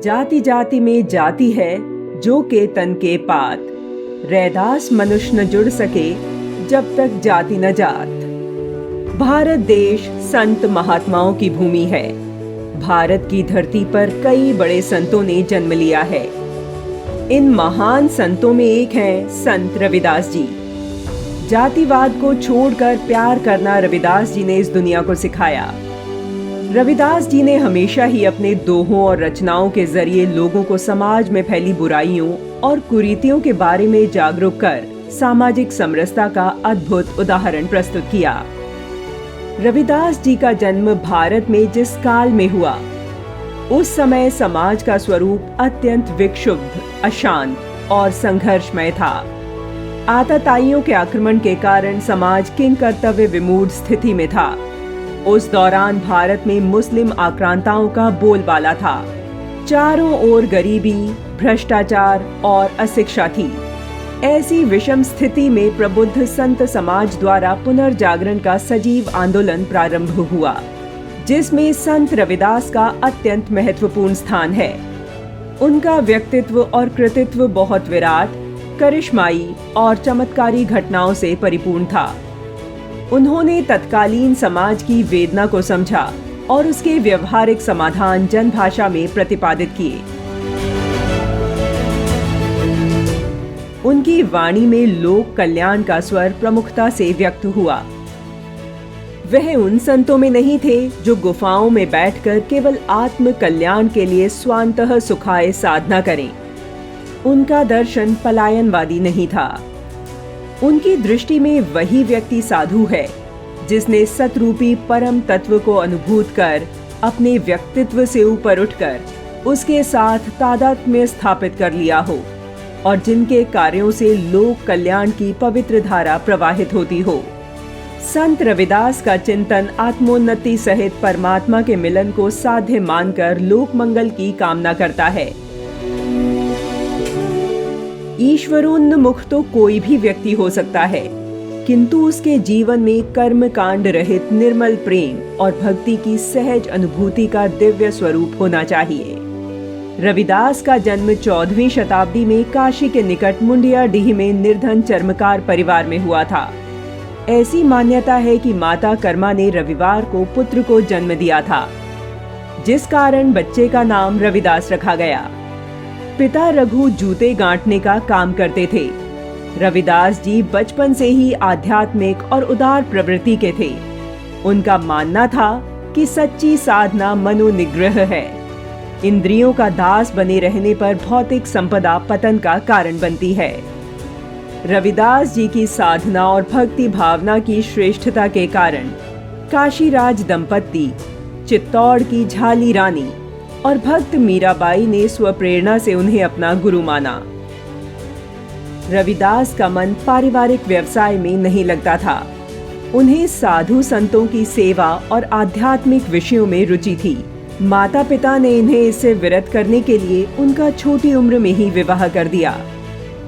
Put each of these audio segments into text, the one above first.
जाति जाति में जाति है जो के तन के पात, रैदास मनुष्य न जुड़ सके जब तक जाति न जात। भारत देश संत महात्माओं की भूमि है। भारत की धरती पर कई बड़े संतों ने जन्म लिया है। इन महान संतों में एक हैं संत रविदास जी। जातिवाद को छोड़कर प्यार करना रविदास जी ने इस दुनिया को सिखाया। रविदास जी ने हमेशा ही अपने दोहों और रचनाओं के जरिए लोगों को समाज में फैली बुराइयों और कुरीतियों के बारे में जागरूक कर सामाजिक समरसता का अद्भुत उदाहरण प्रस्तुत किया। रविदास जी का जन्म भारत में जिस काल में हुआ, उस समय समाज का स्वरूप अत्यंत विक्षुब्ध, अशांत और संघर्षमय था। आतताइयों के आक्रमण के कारण समाज किंग कर्तव्य विमूढ़ स्थिति में था। उस दौरान भारत में मुस्लिम आक्रांताओं का बोलबाला था। चारों ओर गरीबी, भ्रष्टाचार और अशिक्षा थी। ऐसी विषम स्थिति में प्रबुद्ध संत समाज द्वारा पुनर्जागरण का सजीव आंदोलन प्रारंभ हुआ, जिसमें संत रविदास का अत्यंत महत्वपूर्ण स्थान है। उनका व्यक्तित्व और कृतित्व बहुत विराट, करिश्माई और चमत्कारी घटनाओं से परिपूर्ण था। उन्होंने तत्कालीन समाज की वेदना को समझा और उसके व्यवहारिक समाधान जनभाषा में प्रतिपादित किए। उनकी वाणी में लोक कल्याण का स्वर प्रमुखता से व्यक्त हुआ। वह उन संतों में नहीं थे जो गुफाओं में बैठकर केवल आत्म कल्याण के लिए स्वांतः सुखाय साधना करें। उनका दर्शन पलायनवादी नहीं था। उनकी दृष्टि में वही व्यक्ति साधु है जिसने सतरूपी परम तत्व को अनुभूत कर अपने व्यक्तित्व से ऊपर उठकर उसके साथ तादात्म्य स्थापित कर लिया हो और जिनके कार्यों से लोक कल्याण की पवित्र धारा प्रवाहित होती हो। संत रविदास का चिंतन आत्मोन्नति सहित परमात्मा के मिलन को साध्य मानकर लोक मंगल की कामना करता है। ईश्वरोन्मुख तो कोई भी व्यक्ति हो सकता है, किंतु उसके जीवन में कर्म कांड रहित निर्मल प्रेम और भक्ति की सहज अनुभूति का दिव्य स्वरूप होना चाहिए। रविदास का जन्म 14वीं शताब्दी में काशी के निकट मुंडियाडीह में निर्धन चर्मकार परिवार में हुआ था। ऐसी मान्यता है कि माता कर्मा ने रविवार को पुत्र को जन्म दिया था, जिस कारण बच्चे का नाम रविदास रखा गया। पिता रघु जूते गांठने का काम करते थे। रविदास जी बचपन से ही आध्यात्मिक और उदार प्रवृत्ति के थे। उनका मानना था कि सच्ची साधना मनोनिग्रह है। इंद्रियों का दास बने रहने पर भौतिक संपदा पतन का कारण बनती है। रविदास जी की साधना और भक्ति भावना की श्रेष्ठता के कारण काशीराज दंपत्ति, चित्तौड़ की झाली रानी और भक्त मीराबाई ने स्वप्रेरणा से उन्हें अपना गुरु माना। रविदास का मन पारिवारिक व्यवसाय में नहीं लगता था। उन्हें साधु संतों की सेवा और आध्यात्मिक विषयों में रुचि थी। माता पिता ने इन्हें इससे विरत करने के लिए उनका छोटी उम्र में ही विवाह कर दिया,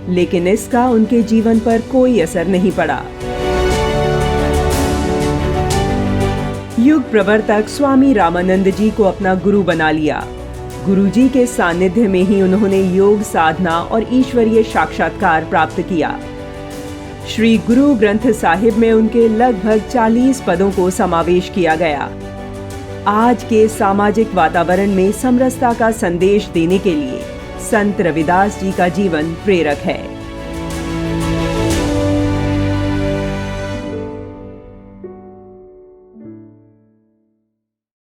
लेकिन इसका उनके जीवन पर कोई असर नहीं पड़ा। युग प्रवर्तक स्वामी रामानंद जी को अपना गुरु बना लिया। गुरुजी के सानिध्य में ही उन्होंने योग साधना और ईश्वरीय साक्षात्कार प्राप्त किया। श्री गुरु ग्रंथ साहिब में उनके लगभग 40 पदों को समावेश किया गया। आज के सामाजिक वातावरण में समरसता का संदेश देने के लिए संत रविदास जी का जीवन प्रेरक है।